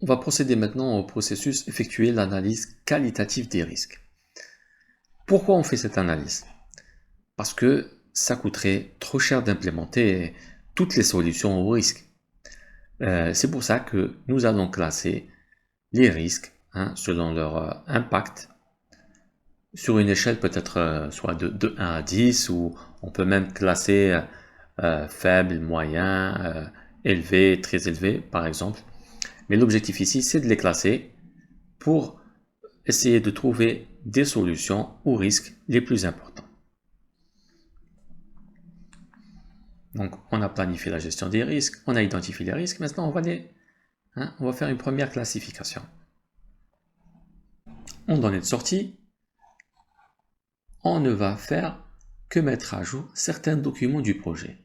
va procéder maintenant au processus effectuer l'analyse qualitative des risques. Pourquoi on fait cette analyse? Parce que ça coûterait trop cher d'implémenter toutes les solutions aux risques. C'est pour ça que nous allons classer les risques selon leur impact sur une échelle peut-être soit de 1 à 10, ou on peut même classer faible, moyen, élevé, très élevé par exemple. Mais l'objectif ici, c'est de les classer pour essayer de trouver des solutions aux risques les plus importants. Donc, on a planifié la gestion des risques, on a identifié les risques. Maintenant, on va faire une première classification. En données de sortie, on ne va faire que mettre à jour certains documents du projet,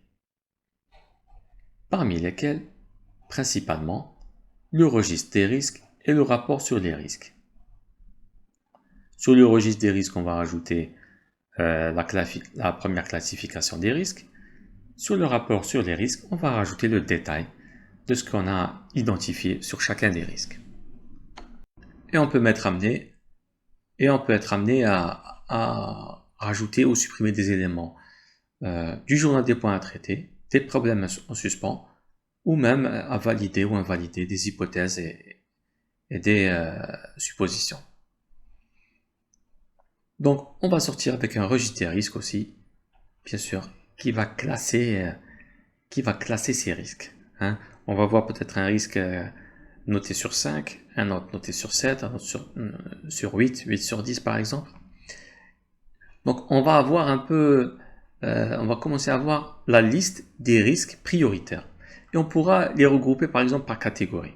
parmi lesquels, principalement, le registre des risques et le rapport sur les risques. Sur le registre des risques, on va rajouter la première classification des risques. Sur le rapport sur les risques, on va rajouter le détail de ce qu'on a identifié sur chacun des risques. Et on peut être amené à rajouter ou supprimer des éléments du journal des points à traiter, des problèmes en suspens, ou même à valider ou invalider des hypothèses et des suppositions. Donc, on va sortir avec un registre des risques aussi, bien sûr, qui va classer ces risques. On va voir peut-être un risque noté sur 5, un autre noté sur 7, un autre sur 8, 8 sur 10 par exemple. Donc, on va avoir on va commencer à avoir la liste des risques prioritaires. Et on pourra les regrouper par exemple par catégorie.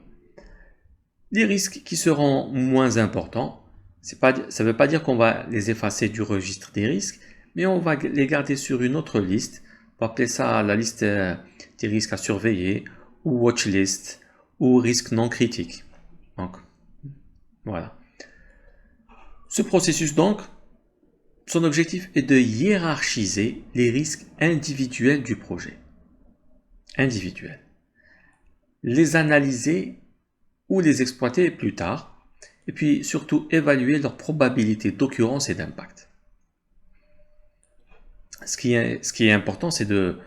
Les risques qui seront moins importants, ça ne veut pas dire qu'on va les effacer du registre des risques, mais on va les garder sur une autre liste. On va appeler ça la liste des risques à surveiller, ou watch list, ou risques non critiques. Donc, voilà. Ce processus, donc, son objectif est de hiérarchiser les risques individuels du projet. Individuels. Les analyser ou les exploiter plus tard, et puis surtout évaluer leur probabilité d'occurrence et d'impact. Ce qui est important, c'est de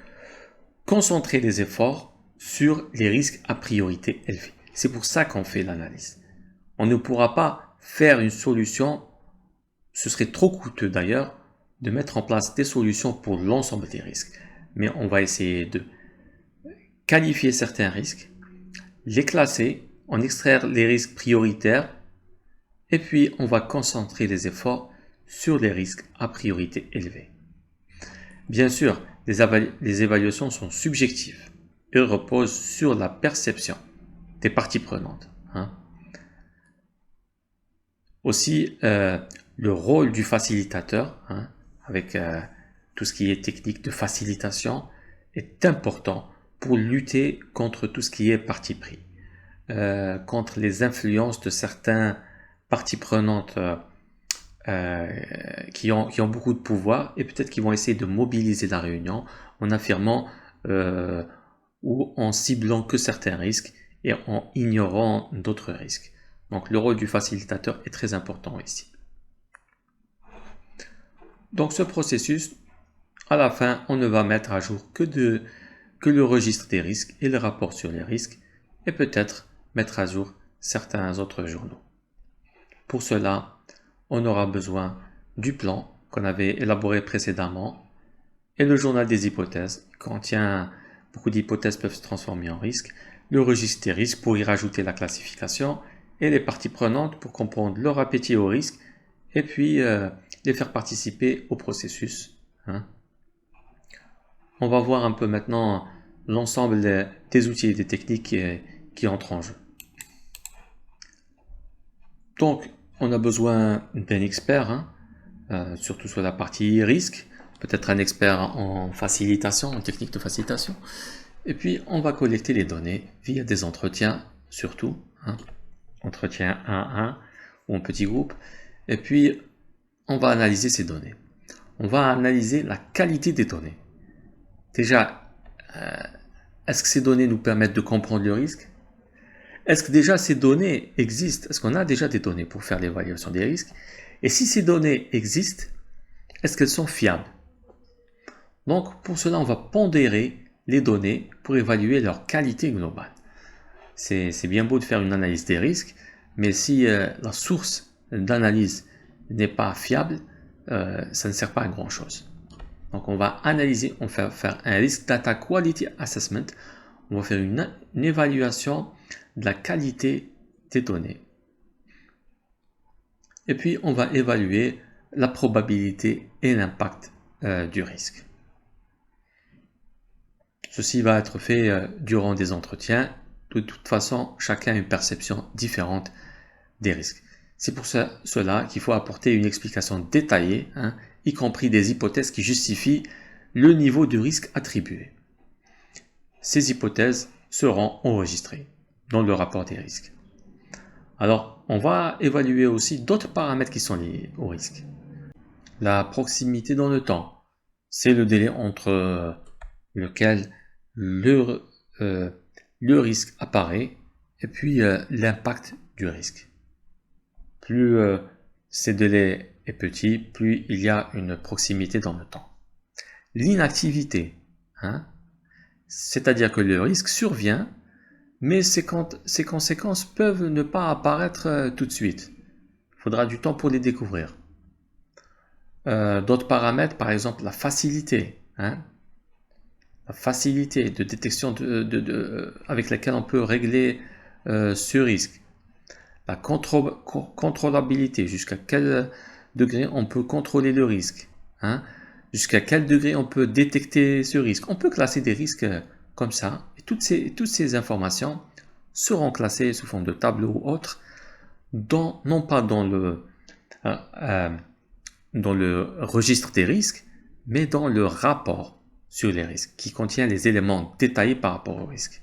concentrer les efforts sur les risques à priorité élevée. C'est pour ça qu'on fait l'analyse. On ne pourra pas faire une solution, ce serait trop coûteux d'ailleurs, de mettre en place des solutions pour l'ensemble des risques. Mais on va essayer de qualifier certains risques, les classer, en extraire les risques prioritaires, et puis on va concentrer les efforts sur les risques à priorité élevée. Bien sûr, les évaluations sont subjectives et reposent sur la perception des parties prenantes. Aussi, le rôle du facilitateur, avec tout ce qui est technique de facilitation, est important pour lutter contre tout ce qui est parti pris, contre les influences de certains parties prenantes qui ont beaucoup de pouvoir, et peut-être qu'ils vont essayer de mobiliser la réunion en affirmant ou en ciblant que certains risques et en ignorant d'autres risques. Donc le rôle du facilitateur est très important ici. Donc ce processus, à la fin, on ne va mettre à jour que le registre des risques et le rapport sur les risques, et peut-être mettre à jour certains autres journaux. Pour cela, on aura besoin du plan qu'on avait élaboré précédemment et le journal des hypothèses qui contient beaucoup d'hypothèses peuvent se transformer en risques, le registre des risques pour y rajouter la classification et les parties prenantes pour comprendre leur appétit au risque et puis les faire participer au processus. On va voir un peu maintenant l'ensemble des outils et des techniques qui entrent en jeu. Donc, on a besoin d'un expert, surtout sur la partie risque, peut-être un expert en facilitation, en technique de facilitation. Et puis, on va collecter les données via des entretiens, surtout, entretien 1 à 1 ou en petit groupe. Et puis, on va analyser ces données. On va analyser la qualité des données. Déjà, est-ce que ces données nous permettent de comprendre le risque? Est-ce que déjà ces données existent? Est-ce qu'on a déjà des données pour faire l'évaluation des risques? Et si ces données existent, est-ce qu'elles sont fiables? Donc, pour cela, on va pondérer les données pour évaluer leur qualité globale. C'est bien beau de faire une analyse des risques, mais si la source d'analyse n'est pas fiable, ça ne sert pas à grand chose. Donc on va analyser, on va faire un Risk Data Quality Assessment, on va faire une évaluation de la qualité des données. Et puis on va évaluer la probabilité et l'impact du risque. Ceci va être fait durant des entretiens. De toute façon, chacun a une perception différente des risques. C'est pour cela qu'il faut apporter une explication détaillée, y compris des hypothèses qui justifient le niveau de risque attribué. Ces hypothèses seront enregistrées dans le rapport des risques. Alors, on va évaluer aussi d'autres paramètres qui sont liés au risque. La proximité dans le temps, c'est le délai entre lequel le risque apparaît et puis l'impact du risque. Plus ce délai est petit, plus il y a une proximité dans le temps. L'inactivité, c'est-à-dire que le risque survient, mais ses conséquences peuvent ne pas apparaître tout de suite. Il faudra du temps pour les découvrir. D'autres paramètres, par exemple la facilité, la facilité de détection avec laquelle on peut régler ce risque. La contrôlabilité, jusqu'à quel degré on peut contrôler le risque, jusqu'à quel degré on peut détecter ce risque. On peut classer des risques comme ça, et toutes ces informations seront classées sous forme de tableau ou autre, non pas dans le registre des risques, mais dans le rapport sur les risques, qui contient les éléments détaillés par rapport aux risques.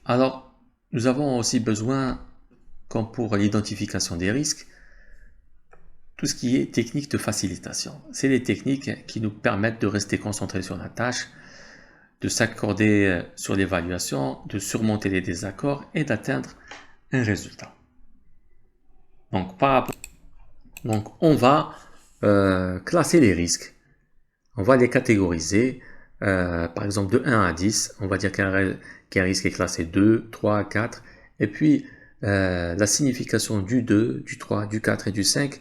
Alors, nous avons aussi besoin, comme pour l'identification des risques, tout ce qui est technique de facilitation. C'est les techniques qui nous permettent de rester concentrés sur la tâche, de s'accorder sur l'évaluation, de surmonter les désaccords et d'atteindre un résultat. Donc on va classer les risques. On va les catégoriser. Par exemple, de 1 à 10, on va dire qu'un risque est classé 2, 3, 4. Et puis, la signification du 2, du 3, du 4 et du 5,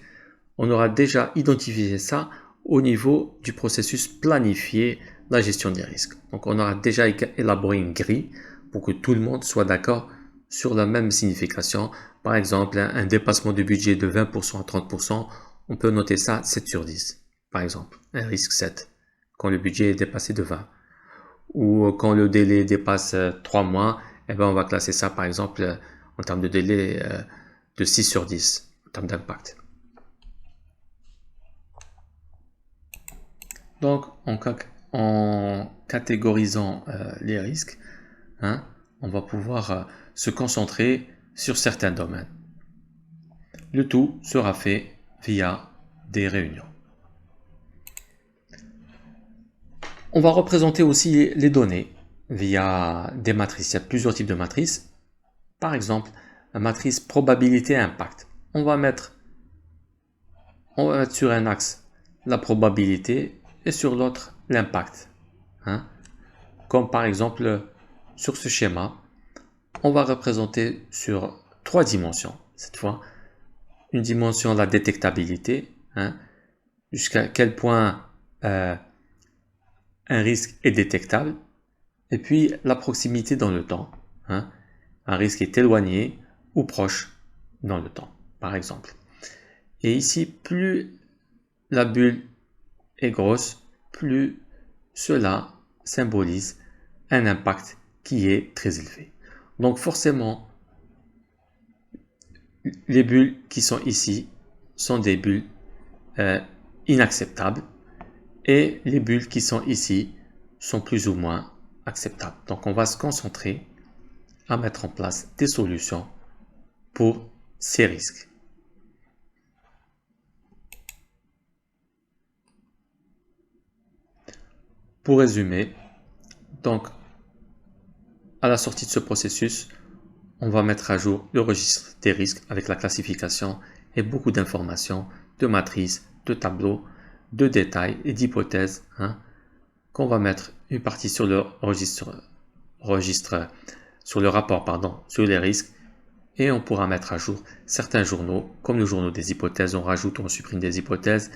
on aura déjà identifié ça au niveau du processus planifié, la gestion des risques. Donc, on aura déjà élaboré une grille pour que tout le monde soit d'accord sur la même signification. Par exemple, un dépassement du budget de 20% à 30%, on peut noter ça 7 sur 10. Par exemple, un risque 7, quand le budget est dépassé de 20. Ou quand le délai dépasse 3 mois, on va classer ça par exemple en termes de délai de 6 sur 10, en termes d'impact. Donc, en catégorisant les risques, on va pouvoir se concentrer sur certains domaines. Le tout sera fait via des réunions. On va représenter aussi les données via des matrices. Il y a plusieurs types de matrices. Par exemple, la matrice probabilité-impact. On va mettre sur un axe la probabilité et sur l'autre l'impact. Comme par exemple sur ce schéma, on va représenter sur 3 dimensions. Cette fois, une dimension, la détectabilité, jusqu'à quel point un risque est détectable, et puis la proximité dans le temps. Un risque est éloigné ou proche dans le temps, par exemple. Et ici, plus la bulle est grosse, plus cela symbolise un impact qui est très élevé. Donc forcément, les bulles qui sont ici sont des bulles inacceptables et les bulles qui sont ici sont plus ou moins acceptables. Donc on va se concentrer à mettre en place des solutions pour ces risques. Pour résumer, donc à la sortie de ce processus, on va mettre à jour le registre des risques avec la classification et beaucoup d'informations, de matrices, de tableaux, de détails et d'hypothèses, qu'on va mettre une partie sur le sur le rapport, sur les risques, et on pourra mettre à jour certains journaux, comme le journal des hypothèses, on rajoute ou on supprime des hypothèses,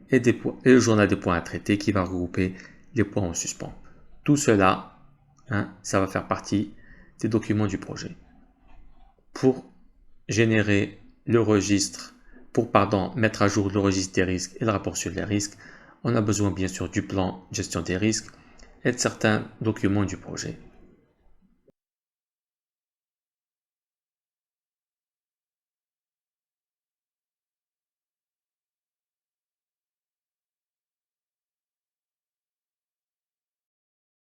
et le journal des points à traiter qui va regrouper les points en suspens. Tout cela, ça va faire partie des documents du projet. Pour générer le registre, mettre à jour le registre des risques et le rapport sur les risques, on a besoin bien sûr du plan gestion des risques et de certains documents du projet.